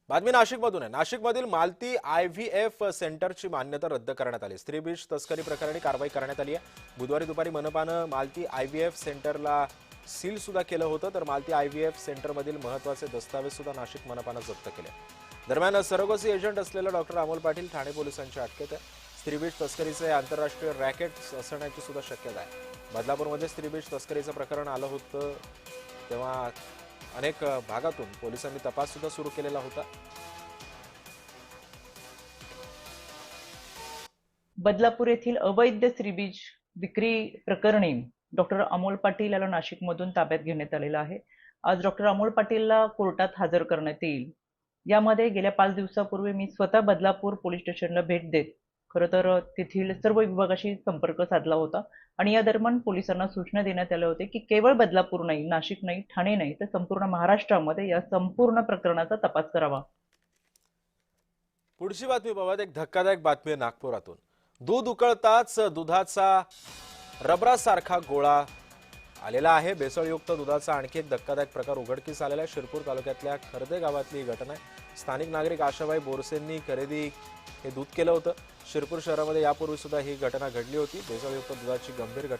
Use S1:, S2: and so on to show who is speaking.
S1: बातमी नाशिकमधून आहे। नाशिकमधील मालती IVF सेंटरची मान्यता रद्द करण्यात आली। स्त्री बीज तस्करी प्रकरणी कारवाई करण्यात आली आहे। बुधवारी दुपारी मनपानं मालती IVF सेंटरला सील सुद्धा केलं होतं, तर मालती IVF सेंटरमधील महत्त्वाचे दस्तावेज सुद्धा नाशिक मनपानं जप्त केले। दरम्यान सरोगसी एजंट असलेला डॉक्टर अमोल पाटील ठाणे पोलिसांच्या अटकेत आहे। स्त्रीबीज तस्करीचे आंतरराष्ट्रीय रॅकेट असण्याची सुद्धा शक्यता आहे। बदलापूरमध्ये स्त्रीबीज तस्करीचं प्रकरण आलं होतं तेव्हा अनेक भागातून पोलिसांनी तपास सुद्धा सुरू केलेला होता।
S2: बदलापूर येथील अवैध स्त्रीबीज विक्री प्रकरणी डॉक्टर अमोल पाटील याला नाशिकमधून ताब्यात घेण्यात आलेलं आहे। आज डॉक्टर अमोल पाटीलला कोर्टात हजर करण्यात येईल। यामध्ये गेल्या 5 दिवसापूर्वी मी स्वतः बदलापूर पोलीस स्टेशनला भेट देत खरं तर तेथील सर्व विभागाशी संपर्क साधला होता आणि या दरम्यान पोलिसांना सूचना देण्यात आल्या होत्या की केवळ बदलापूर नाही, नाशिक नाही, ठाणे नाही तर संपूर्ण महाराष्ट्रामध्ये या संपूर्ण प्रकरणाचा तपास करावा।
S1: पुढची बातमी बाबत एक धक्कादायक बातमी आहे नागपुरातून। दूध उकळताच दुधाचा रबरासारखा गोळा आलेला आहे। भेसळयुक्त दुधाचा आणखी एक धक्कादायक प्रकार उघडकीस आलेला आहे। शिरपूर तालुक्यातल्या खर्दे गावातली ही घटना आहे। स्थानिक नागरिक आशाबाई बोरसेंनी खरेदी हे दूध केलं होतं। शिरपूर शहरामध्ये यापूर्वी सुद्धा ही घटना घडली होती। भेसळयुक्त दुधाची गंभीर घटना